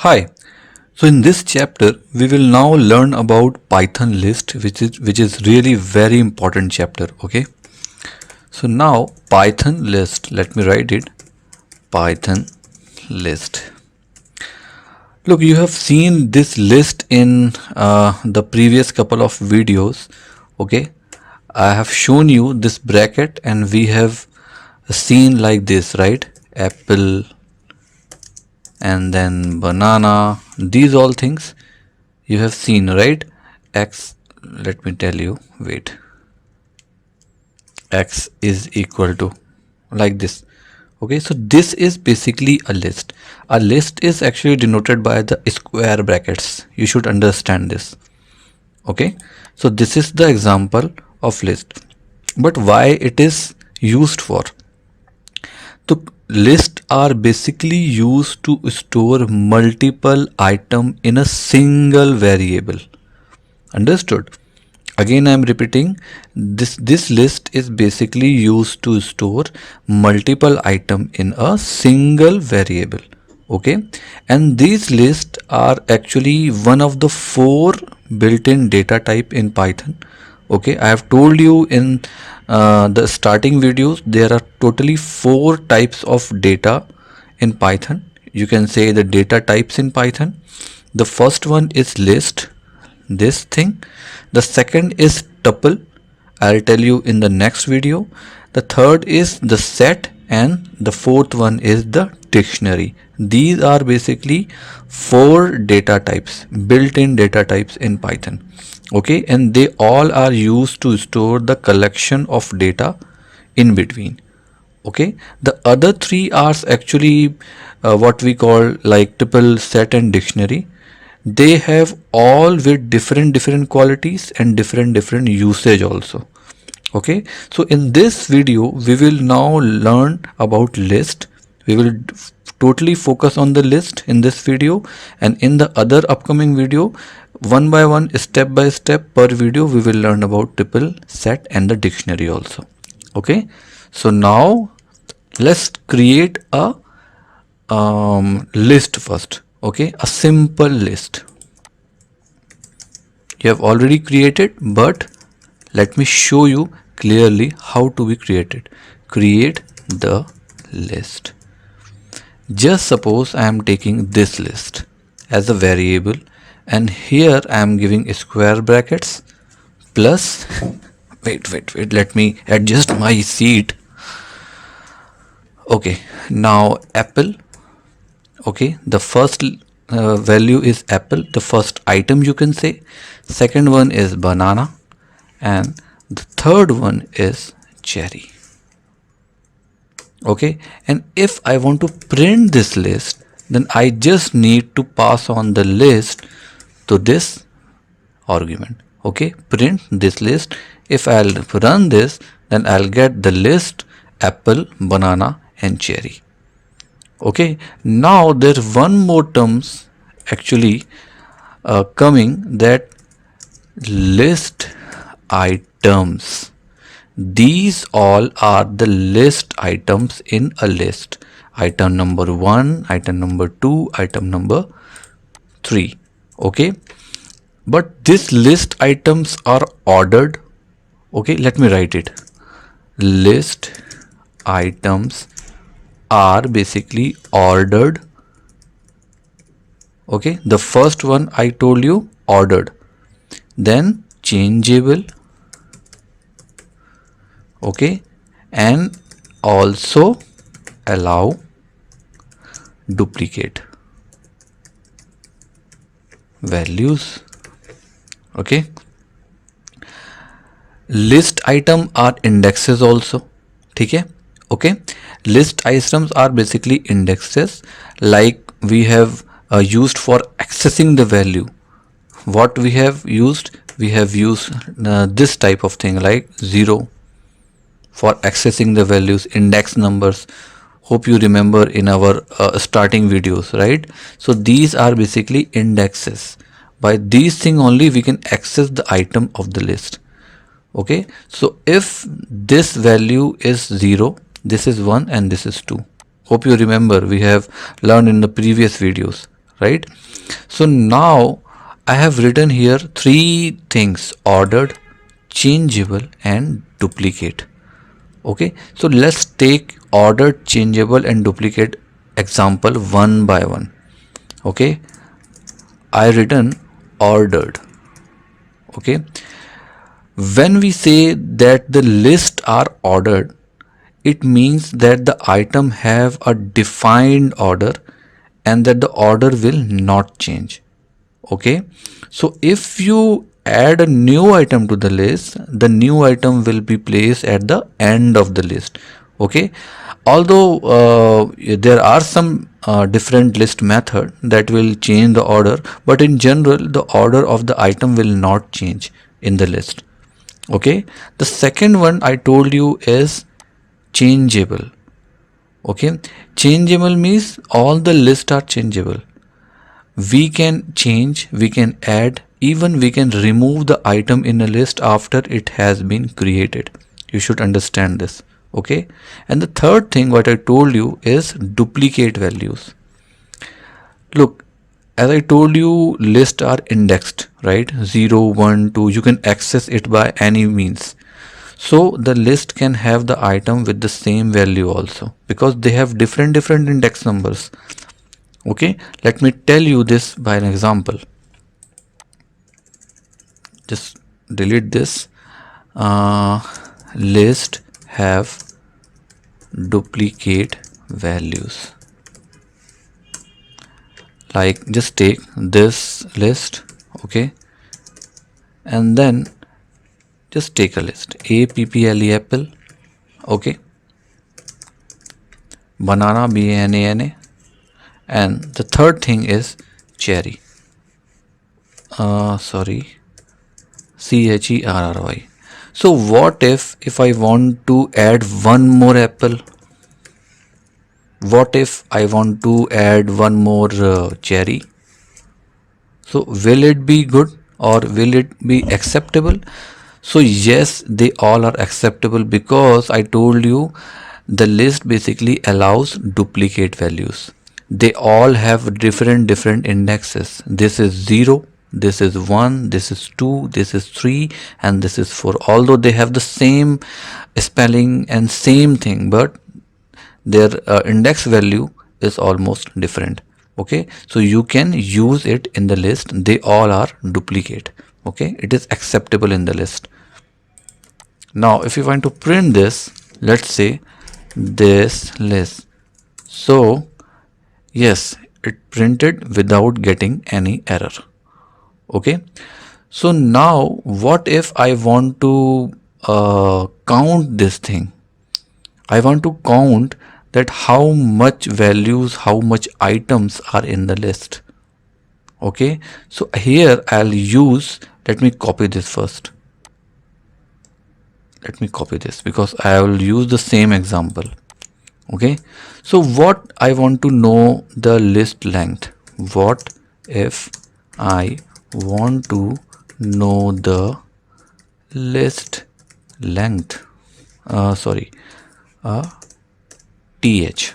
Hi. So in this chapter we will now learn about Python list, which is really very important chapter. Okay. So now Python list, let me write it. Python list. Look, you have seen this list in the previous couple of videos. Okay. I have shown you this bracket and we have seen like this, right? Apple and then banana, these all things you have seen, right? X, let me tell you, wait, x is equal to like this. Okay, so this is basically a list. A list is actually denoted by the square brackets. You should understand this. Okay, so this is the example of list. But why it is used for? So lists are basically used to store multiple item in a single variable. Understood? Again, I am repeating, this list is basically used to store multiple item in a single variable. Okay, and these lists are actually one of the four built-in data type in Python. Okay, I have told you in the starting videos there are totally four types of data in Python. You can say the data types in Python. The first one is list, this thing. The second is tuple, I'll tell you in the next video. The third is the set, and the fourth one is the dictionary. These are basically four data types, built-in data types in Python. Okay, and they all are used to store the collection of data in between. Okay, the other three are actually what we call like tuple, set and dictionary. They have all with different qualities and different usage also. Okay, so in this video we will now learn about list. We will totally focus on the list in this video, and in the other upcoming video, one by one, step by step per video, we will learn about tuple, set and the dictionary also. Okay, so now let's create a list first. Okay, a simple list you have already created, but let me show you clearly how to be created. Create the list. Just suppose I am taking this list as a variable, and here I am giving square brackets plus wait, let me adjust my seat. Okay, now apple. Okay, the first value is apple, the first item you can say. Second one is banana, and the third one is cherry. Okay, and if I want to print this list, then I just need to pass on the list to this argument. Okay, print this list. If I'll run this, then I'll get the list apple, banana and cherry. Okay, now there's one more terms actually coming, that list items. These all are the list items in a list. Item number 1, item number 2, item number 3. Okay, but these list items are ordered. Okay, let me write it. List items are basically ordered. Okay, the first one I told you, ordered, then changeable. Okay, and also allow duplicate values. Okay, list item are indexes also. Okay, okay, list items are basically indexes, like we have used for accessing the value. What we have used this type of thing like 0 for accessing the values, index numbers. Hope you remember in our starting videos, right? So these are basically indexes. By these thing only we can access the item of the list. Okay, so if this value is 0, this is 1 and this is 2. Hope you remember, we have learned in the previous videos, right? So now I have written here three things: ordered, changeable, and duplicate. Okay, so let's take ordered, changeable, and duplicate example one by one. Okay, I written ordered. Okay, when we say that the lists are ordered, it means that the item have a defined order and that the order will not change. Okay, so if you add a new item to the list, the new item will be placed at the end of the list. Okay, although there are some different list method that will change the order, but in general the order of the item will not change in the list. Okay, the second one I told you is changeable. Okay, changeable means all the lists are changeable. We can change, we can add, even we can remove the item in a list after it has been created. You should understand this. Okay, and the third thing what I told you is duplicate values. Look, as I told you, lists are indexed, right? 0, 1, 2, you can access it by any means. So the list can have the item with the same value also, because they have different index numbers. Okay, let me tell you this by an example. Just delete this. List have duplicate values. Like, just take this list, okay, and then just take a list apple, apple, okay, banana, banana, and the third thing is cherry, sorry, cherry. So what if I want to add one more apple? What if I want to add one more cherry? So will it be good or will it be acceptable? So yes, they all are acceptable, because I told you the list basically allows duplicate values. They all have different indexes. This is 0, this is 1, this is 2, this is 3, and this is 4. Although they have the same spelling and same thing, but their index value is almost different. Okay, so you can use it in the list. They all are duplicate. Okay, it is acceptable in the list. Now if you want to print this, let's say this list. So yes, it printed without getting any error. Okay, so now what if I want to count this thing? I want to count that how much values, how much items are in the list. Okay, so here I'll use, let me copy this first. Let me copy this because I will use the same example. Okay, so what I want to know the list length. What if I want to know the list length? TH.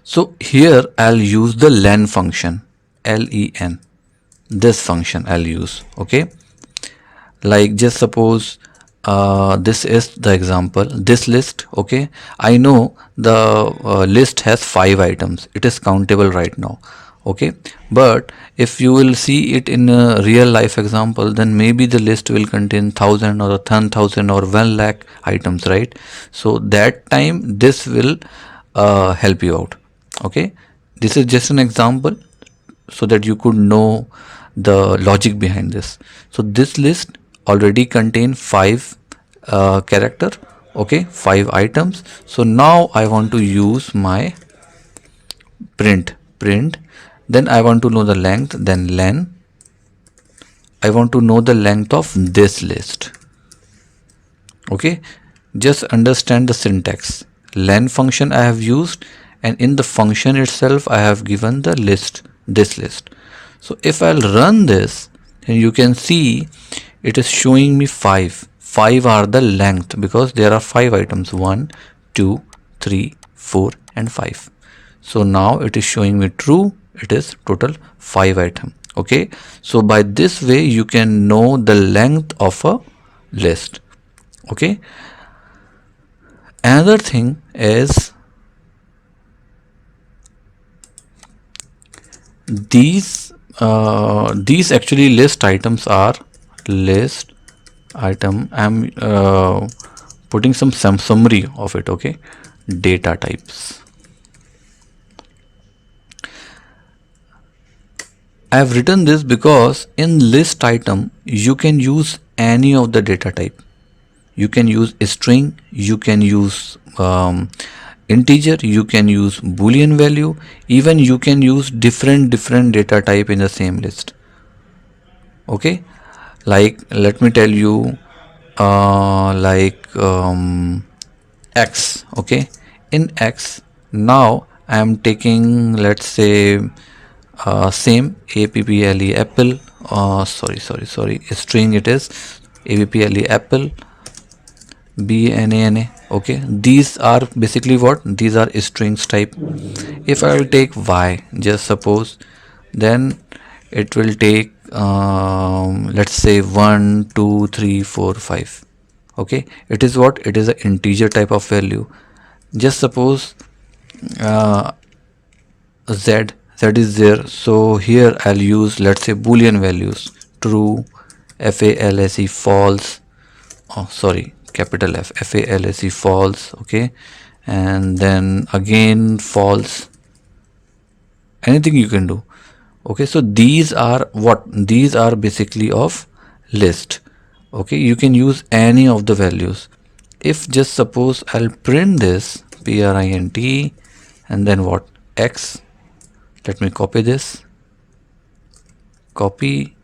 So here I'll use the len function, len. This function I'll use. Okay, like just suppose this is the example, this list. Okay, I know the list has 5 items. It is countable right now. Okay, but if you will see it in a real life example, then maybe the list will contain 1000 or 10,000 or 1 lakh items, right? So that time this will help you out. Okay, this is just an example so that you could know the logic behind this. So this list already contain 5 character, okay, 5 items. So now I want to use my print, then I want to know the length, then len. I want to know the length of this list. Okay, just understand the syntax. Len function I have used, and in the function itself I have given the list, this list. So if I'll run this, then you can see it is showing me 5 are the length, because there are 5 items, 1, 2, 3, 4 and 5. So now it is showing me true, it is total 5 item. Okay, so by this way you can know the length of a list. Okay, another thing is these actually list items are list item. I'm putting some summary of it. Okay, data types. I have written this because in list item you can use any of the data type. You can use a string, you can use integer, you can use boolean value, even you can use different data type in the same list. Okay, like let me tell you x. Okay, in x now I am taking, let's say, same apple apple, sorry, string it is, apple apple bana. Okay, these are basically what, these are strings type. If I will take y, just suppose, then it will take let's say 1 2 3 4 5. Okay, it is what, it is an integer type of value. Just suppose uh, z is there, so here I'll use, let's say, boolean values, true, false, false, oh sorry, capital F, false, false. Okay, and then again false, anything you can do. Okay, so these are what, these are basically of list. Okay, you can use any of the values. If just suppose I'll print this print and then what, x, let me copy this, copy,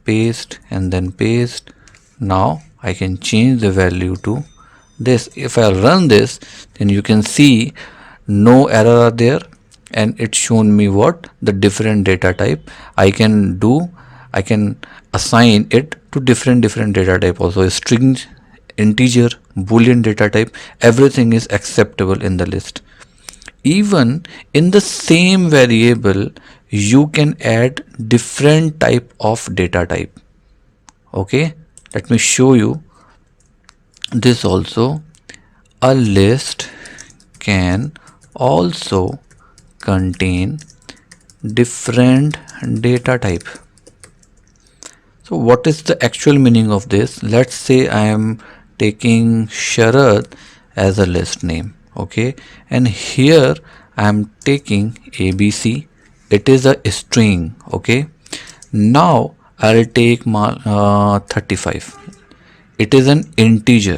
paste, and then paste. Now I can change the value to this. If I run this, then you can see no error are there, and it's shown me what, the different data type I can do. I can assign it to different data type also, string, integer, boolean data type, everything is acceptable in the list. Even in the same variable you can add different type of data type. Okay, let me show you this also. A list can also contain different data type. So what is the actual meaning of this? Let's say I am taking Sharad as a list name. Okay, and here I am taking ABC, it is a string. Okay, now I'll take 35, it is an integer.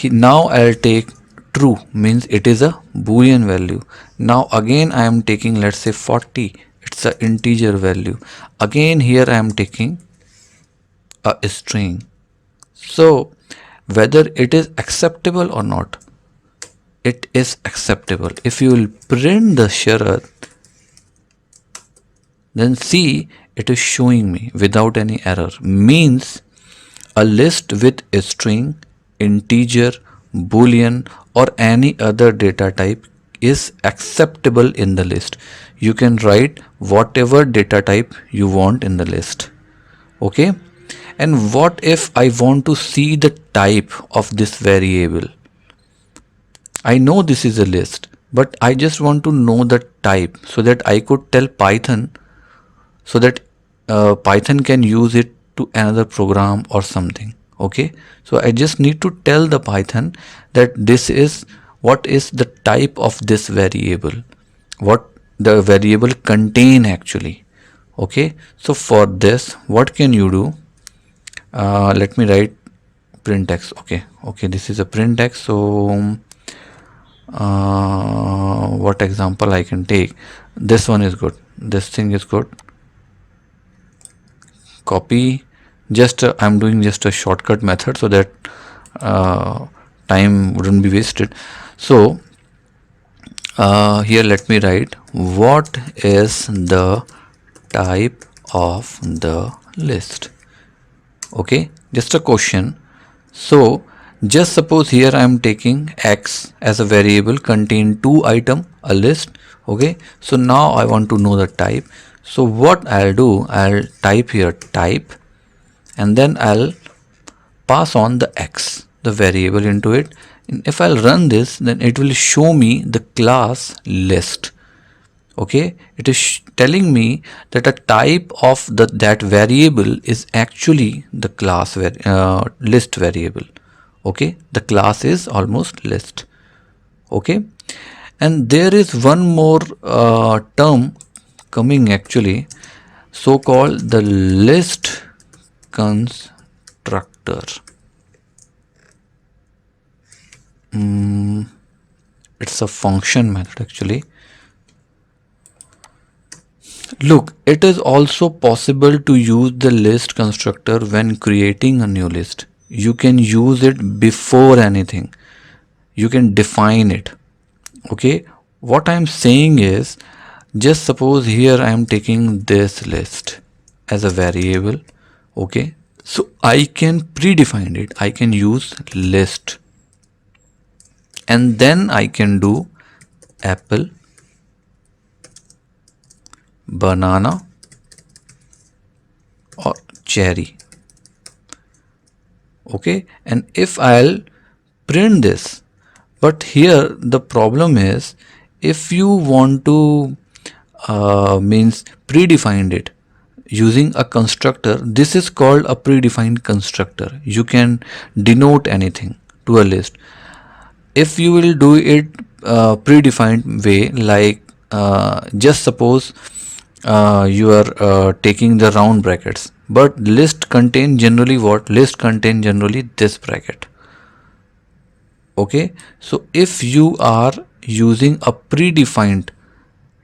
Now I'll take true, means it is a boolean value. Now again I am taking, let's say, 40, it's an integer value. Again here I am taking a string. So whether it is acceptable or not, it is acceptable. If you will print the Sharad, then see, it is showing me without any error. Means a list with a string, integer, boolean, or any other data type is acceptable in the list. You can write whatever data type you want in the list. Okay, and what if I want to see the type of this variable? I know this is a list, but I just want to know the type so that I could tell Python, so that Python can use it to another program or something. Okay, so I just need to tell the Python that this is what is the type of this variable, what the variable contain actually. Okay, so for this, what can you do? Let me write print x. Okay, this is a print x. So what example I can take? This one is good, this thing is good. Copy, just I'm doing just a shortcut method so that time wouldn't be wasted. So here let me write, what is the type of the list? Okay, just a question. So just suppose here I am taking x as a variable, contain 2 item, a list Okay, so now I want to know the type. So what I'll do, I'll type here type, and then I'll pass on the x, the variable, into it. And if I'll run this, then it will show me the class list. Okay, it is telling me that a type of that variable is actually the class list variable. Okay, the class is almost list. Okay, and there is one more term coming actually, so called the list constructor. It's a function method actually. Look, it is also possible to use the list constructor when creating a new list. You can use it before anything. You can define it. Okay, what I'm saying is, just suppose here I am taking this list as a variable. Okay, so I can predefine it. I can use list, and then I can do apple, banana, or cherry. Okay, and if I'll print this, but here the problem is, if you want to means predefined it using a constructor, this is called a predefined constructor. You can denote anything to a list. If you will do it predefined way, like just suppose you are taking the round brackets, but list contain generally what? List contain generally this bracket. Okay, so if you are using a predefined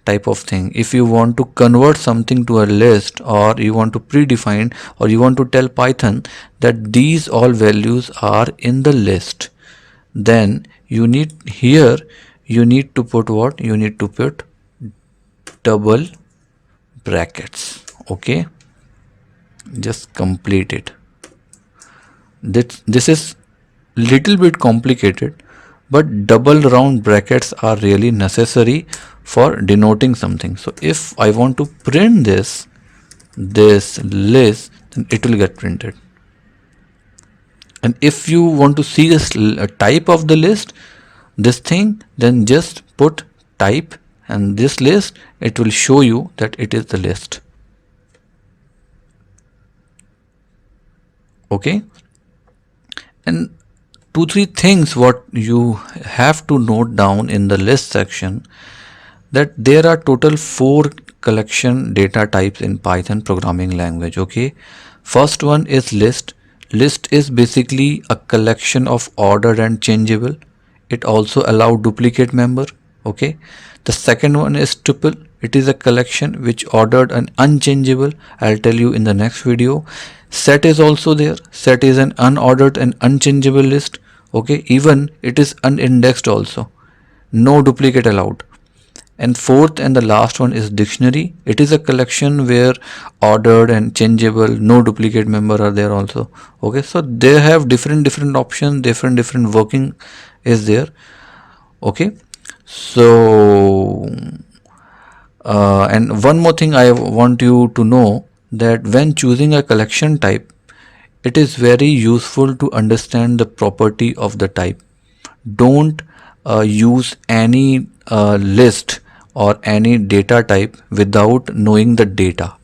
type of thing, if you want to convert something to a list, or you want to predefine, or you want to tell Python that these all values are in the list, then you need here, you need to put what? You need to put double brackets. Okay, just complete it. This is little bit complicated, but double round brackets are really necessary for denoting something. So if I want to print this list, then it will get printed. And if you want to see this type of the list, this thing, then just put type and this list, it will show you that it is the list. Okay, and 2-3 things what you have to note down in the list section, that there are total 4 collection data types in Python programming language. Okay, first one is list. List is basically a collection of ordered and changeable. It also allow duplicate member. Okay, the second one is tuple. It is a collection which ordered and unchangeable. I'll tell you in the next video. Set is also there. Set is an unordered and unchangeable list. Okay, even it is unindexed also. No duplicate allowed. And fourth and the last one is dictionary. It is a collection where ordered and changeable, no duplicate member are there also. Okay, so they have different options, different working is there. Okay, so and one more thing I want you to know, that when choosing a collection type, it is very useful to understand the property of the type. Don't use any list or any data type without knowing the data.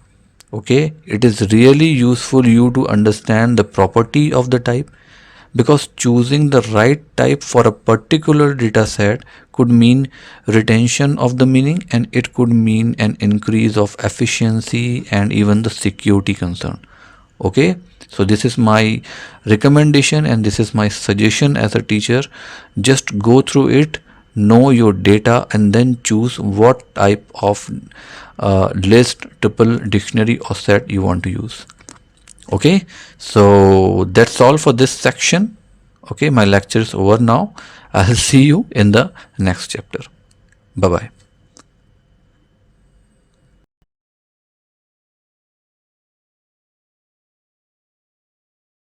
Okay, it is really useful you to understand the property of the type, because choosing the right type for a particular data set could mean retention of the meaning, and it could mean an increase of efficiency and even the security concern. Okay, so this is my recommendation and this is my suggestion as a teacher. Just go through it, know your data, and then choose what type of list, tuple, dictionary or set you want to use. Okay, so that's all for this section. Okay, my lecture is over now. I'll see you in the next chapter. Bye bye.